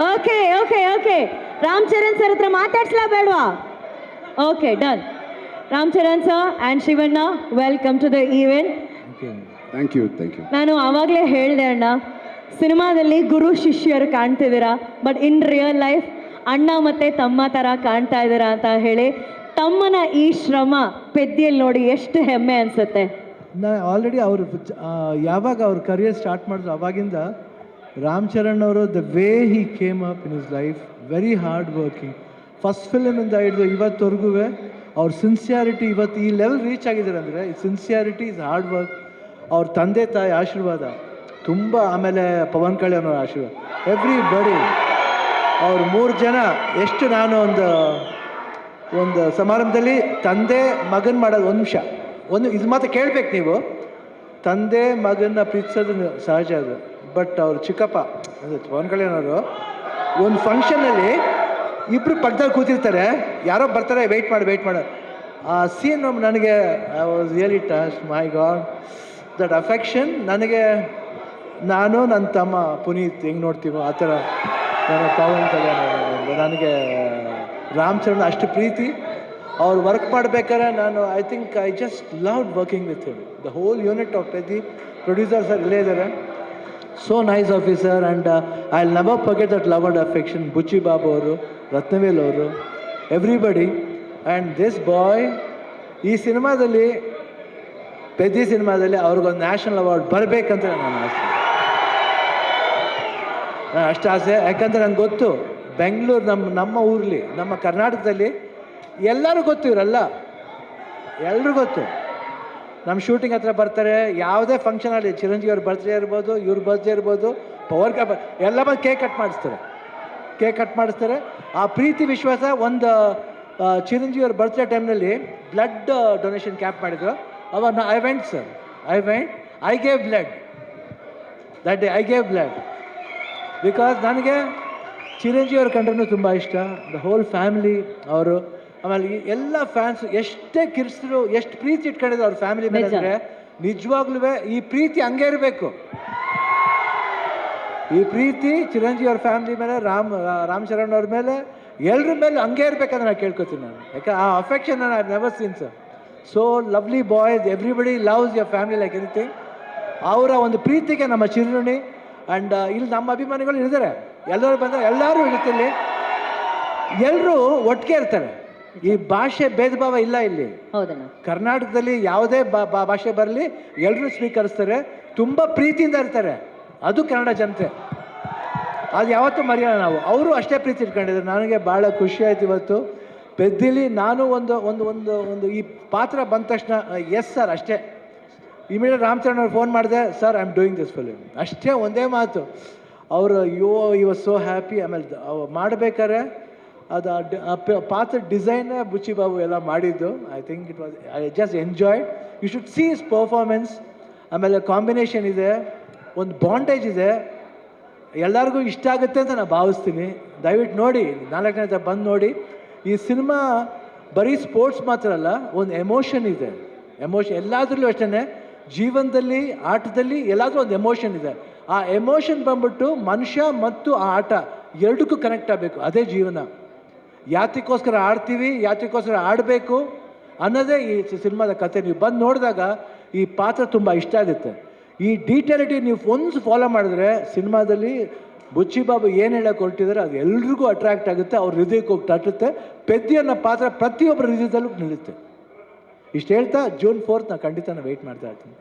Okay okay okay Ram Charan sir ಹತ್ರ ಮಾತಾಡ್ಸ್ಲಾ ಬೇಡವಾ? Okay done. Ram Charan sir and Shivanna, welcome to the event. Thank you. ನಾನು ಆವಾಗಲೇ ಹೇಳಿದೆ ಅಣ್ಣ, ಸಿನಿಮಾದಲ್ಲಿ ಗುರು ಶಿಷ್ಯರು ಕಾಣ್ತಿದ್ದೀರಾ, ಬಟ್ ಇನ್ ರಿಯಲ್ ಲೈಫ್ ಅಣ್ಣ ಮತ್ತು ತಮ್ಮ ಥರ ಕಾಣ್ತಾ ಇದ್ದೀರಾ ಅಂತ ಹೇಳಿ ತಮ್ಮನ ಈ ಶ್ರಮ ಪೆದ್ದಿಯಲ್ಲಿ ನೋಡಿ ಎಷ್ಟು ಹೆಮ್ಮೆ ಅನಿಸುತ್ತೆ. ನಾ ಆಲ್ರೆಡಿ ಅವರು ಯಾವಾಗ ಅವ್ರ ಕರಿಯರ್ ಸ್ಟಾರ್ಟ್ ಮಾಡಿದ್ರು ಅವಾಗಿಂದ ರಾಮ್ ಚರಣ್ ಅವರು the way he came up in his life, very hard working. First ಫಿಲಮಿಂದ ಹಿಡಿದು ಇವತ್ತವರೆಗೂ ಅವ್ರ ಸಿನ್ಸಿಯಾರಿಟಿ ಇವತ್ತು ಈ ಲೆವೆಲ್ ರೀಚ್ ಆಗಿದ್ದಾರೆ ಅಂದರೆ ಸಿನ್ಸಿಯಾರಿಟಿ ಇಸ್ ಹಾರ್ಡ್ ವರ್ಕ್. ಅವ್ರ ತಂದೆ ತಾಯಿ ಆಶೀರ್ವಾದ ತುಂಬ, ಆಮೇಲೆ ಪವನ್ ಕಲ್ಯಾಣ್ ಅವ್ರ ಆಶೀರ್ವಾದ, ಎವ್ರಿ ಬಡಿ. ಅವ್ರು 3 ಜನ ಎಷ್ಟು ನಾನು ಒಂದು ಸಮಾರಂಭದಲ್ಲಿ ತಂದೆ ಮಗನ ಮಾಡೋದು ಒಂದು ಇದು ಮಾತ್ರ ಕೇಳಬೇಕು ನೀವು. ತಂದೆ ಮಗನ ಪ್ರೀತಿಸೋದು ಸಹಜ ಅದು, ಬಟ್ ಅವ್ರು ಚಿಕ್ಕಪ್ಪ ಪವನ್ ಕಲ್ಯಾಣ್ ಅವರು ಒಂದು ಫಂಕ್ಷನಲ್ಲಿ ಇಬ್ಬರು ಪಕ್ಕದಲ್ಲಿ ಕೂತಿರ್ತಾರೆ, ಯಾರೋ ಬರ್ತಾರೆ, ವೆಯ್ಟ್ ಮಾಡಿ ಆ ಸೀನ್ ನನಗೆ I was really touch. My god, that affection ನನಗೆ, ನಾನು ನನ್ನ ತಮ್ಮ ಪುನೀತ್ ಹೆಂಗೆ ನೋಡ್ತೀವೋ ಆ ಥರ ನನ್ನ ಪವನ್ ಕಲ್ಯಾಣ್ ನನಗೆ ರಾಮ್ ಚರಣ್ ಅಷ್ಟು ಪ್ರೀತಿ. ಅವ್ರು ವರ್ಕ್ ಮಾಡಬೇಕಾದ್ರೆ I think I just loved working with him. The whole unit of Peddi producer sir ಇಲ್ಲೇ ಇದ್ದಾರೆ. So nice officer and I will never forget that love and affection. Buchi Babu ಅವರು, ರತ್ನವೇಲ್ ಅವರು, ಎವ್ರಿಬಡಿ. ಆ್ಯಂಡ್ ದಿಸ್ ಬಾಯ್ ಈ ಸಿನಿಮಾದಲ್ಲಿ, ಪೆದ್ದಿ ಸಿನಿಮಾದಲ್ಲಿ ಅವ್ರಿಗೊಂದು national award ಬರಬೇಕಂತ ನನ್ನ ಆಸೆ. ಅಷ್ಟು ಆಸೆ, ಯಾಕಂದರೆ ನನಗೆ ಗೊತ್ತು ಬೆಂಗಳೂರು ನಮ್ಮ ಊರಲ್ಲಿ, ನಮ್ಮ ಕರ್ನಾಟಕದಲ್ಲಿ ಎಲ್ಲರೂ ಗೊತ್ತು, ಇವರೆಲ್ಲ ಎಲ್ಲರೂ ಗೊತ್ತು. ನಮ್ಮ ಶೂಟಿಂಗ್ ಹತ್ರ ಬರ್ತಾರೆ, ಯಾವುದೇ ಫಂಕ್ಷನಲ್ಲಿ ಚಿರಂಜೀವಿ ಅವ್ರ ಬರ್ತ್ಡೇ ಇರ್ಬೋದು, ಇವ್ರ ಬರ್ತ್ಡೇ ಇರ್ಬೋದು, ಪವರ್ ಎಲ್ಲ ಬಂದು ಕೇಕ್ ಕಟ್ ಮಾಡಿಸ್ತಾರೆ. ಆ ಪ್ರೀತಿ ವಿಶ್ವಾಸ. ಒಂದು ಚಿರಂಜೀವಿ ಅವ್ರ ಬರ್ತ್ಡೇ ಟೈಮ್ನಲ್ಲಿ ಬ್ಲಡ್ ಡೊನೇಷನ್ ಕ್ಯಾಂಪ್ ಮಾಡಿದ್ರು. ಅವಾಗ I went I gave blood that day. I gave blood because ನನಗೆ ಚಿರಂಜೀವಿ ಅವ್ರ ಕಂಡ್ರೂ ತುಂಬ ಇಷ್ಟ. ದ ಹೋಲ್ ಫ್ಯಾಮಿಲಿ ಅವರು, ಆಮೇಲೆ ಎಲ್ಲ ಫ್ಯಾನ್ಸ್ ಎಷ್ಟೇ ಕಿರ್ಸಿದ್ರು, ಎಷ್ಟು ಪ್ರೀತಿ ಇಟ್ಕೊಂಡಿದ್ರು ಅವ್ರ ಫ್ಯಾಮಿಲಿ ಮೇಲೆ ಅಂದರೆ ನಿಜವಾಗ್ಲೂ ಈ ಪ್ರೀತಿ ಹಂಗೆ ಇರಬೇಕು. ಈ ಪ್ರೀತಿ ಚಿರಂಜೀವಿ ಅವ್ರ ಫ್ಯಾಮಿಲಿ ಮೇಲೆ, ರಾಮ್ ಚರಣ್ ಅವ್ರ ಮೇಲೆ, ಎಲ್ಲರ ಮೇಲೆ ಹಂಗೆ ಇರಬೇಕಂದ್ರೆ ನಾನು ಕೇಳ್ಕೊತೀನಿ ನಾನು. ಯಾಕೆ ಆ ಅಫೆಕ್ಷನ್ ನಾನು I never seen sir. So lovely boys, everybody loves your family like anything. ಅವರ ಒಂದು ಪ್ರೀತಿಗೆ ನಮ್ಮ ಚಿರುಣಿ. ಆ್ಯಂಡ್ ಇಲ್ಲಿ ನಮ್ಮ ಅಭಿಮಾನಿಗಳು ಇದ್ದಾರೆ, ಎಲ್ಲರೂ ಬಂದರೆ ಎಲ್ಲರೂ ಇರುತ್ತಿಲ್ಲಿ, ಎಲ್ಲರೂ ಒಟ್ಟಿಗೆ ಇರ್ತಾರೆ. ಈ ಭಾಷೆ ಭೇದ ಭಾವ ಇಲ್ಲ ಇಲ್ಲಿ. ಕರ್ನಾಟಕದಲ್ಲಿ ಯಾವುದೇ ಭಾಷೆ ಬರಲಿ ಎಲ್ಲರೂ ಸ್ವೀಕರಿಸ್ತಾರೆ, ತುಂಬ ಪ್ರೀತಿಯಿಂದ ಇರ್ತಾರೆ. ಅದು ಕನ್ನಡ ಜನತೆ, ಅದು ಯಾವತ್ತೂ ಮರೆಯೋಣ ನಾವು. ಅವರು ಅಷ್ಟೇ ಪ್ರೀತಿ ಇಟ್ಕೊಂಡಿದ್ದಾರೆ. ನನಗೆ ಭಾಳ ಖುಷಿ ಆಯ್ತು ಇವತ್ತು ಪೆದ್ದಿಲಿ. ನಾನು ಒಂದು ಈ ಪಾತ್ರ ಬಂದ ತಕ್ಷಣ ಎಸ್ ಸರ್ ಅಷ್ಟೇ. ಇಮಿಡಿಯೇಟ್ ರಾಮ್ ಚರಣ್ ಅವ್ರು ಫೋನ್ ಮಾಡಿದೆ, sir I am doing this film, ಅಷ್ಟೇ ಒಂದೇ ಮಾತು. ಅವರು ಈ ವಾಸ್ ಸೋ ಹ್ಯಾಪಿ. ಆಮೇಲೆ ಮಾಡಬೇಕಾದ್ರೆ ಅದು ಪಾತ್ರ ಡಿಸೈನೇ ಬುಚ್ಚಿ ಬಾಬು ಎಲ್ಲ ಮಾಡಿದ್ದು. I think it was, I just enjoy. You should see his performance. ಆಮೇಲೆ ಕಾಂಬಿನೇಷನ್ ಇದೆ, ಒಂದು ಬಾಂಡೇಜ್ ಇದೆ, ಎಲ್ಲರಿಗೂ ಇಷ್ಟ ಆಗುತ್ತೆ ಅಂತ ನಾನು ಭಾವಿಸ್ತೀನಿ. ದಯವಿಟ್ಟು ನೋಡಿ, 4 ಗಂಟೆ ಬಂದು ನೋಡಿ. ಈ ಸಿನಿಮಾ ಬರೀ ಸ್ಪೋರ್ಟ್ಸ್ ಮಾತ್ರ ಅಲ್ಲ, ಒಂದು ಎಮೋಷನ್ ಇದೆ. ಎಮೋಷನ್ ಎಲ್ಲಾದ್ರಲ್ಲೂ ಅಷ್ಟೇ, ಜೀವನದಲ್ಲಿ, ಆಟದಲ್ಲಿ ಎಲ್ಲಾದರೂ ಒಂದು ಎಮೋಷನ್ ಇದೆ. ಆ ಎಮೋಷನ್ ಬಂದ್ಬಿಟ್ಟು ಮನುಷ್ಯ ಮತ್ತು ಆ ಆಟ ಎರಡಕ್ಕೂ ಕನೆಕ್ಟ್ ಆಗಬೇಕು. ಅದೇ ಜೀವನ. ಯಾತಕ್ಕೋಸ್ಕರ ಆಡ್ತೀವಿ, ಯಾತಕ್ಕೋಸ್ಕರ ಆಡಬೇಕು ಅನ್ನೋದೇ ಈ ಸಿನಿಮಾದ ಕತೆ. ನೀವು ಬಂದು ನೋಡಿದಾಗ ಈ ಪಾತ್ರ ತುಂಬ ಇಷ್ಟ ಆಗುತ್ತೆ. ಈ ಡೀಟೇಲಿಟಿ ನೀವು ಒಂದು ಫಾಲೋ ಮಾಡಿದ್ರೆ ಸಿನಿಮಾದಲ್ಲಿ ಬುಚ್ಚಿ ಬಾಬು ಏನು ಹೇಳಕ್ಕೆ ಹೊರಟಿದ್ದಾರೆ ಅದು ಎಲ್ರಿಗೂ ಅಟ್ರಾಕ್ಟ್ ಆಗುತ್ತೆ, ಅವ್ರ ಹೃದಯಕ್ಕೆ ಹೋಗಿ ತಟ್ಟುತ್ತೆ. ಪೆದ್ದಿ ಅನ್ನೋ ಪಾತ್ರ ಪ್ರತಿಯೊಬ್ಬರ ಹೃದಯದಲ್ಲೂ ನಿಲ್ಲುತ್ತೆ. ಇಷ್ಟು ಹೇಳ್ತಾ June 4th ನಾನು ಖಂಡಿತ ವೆಯ್ಟ್ ಮಾಡ್ತಾ ಇರ್ತೀನಿ.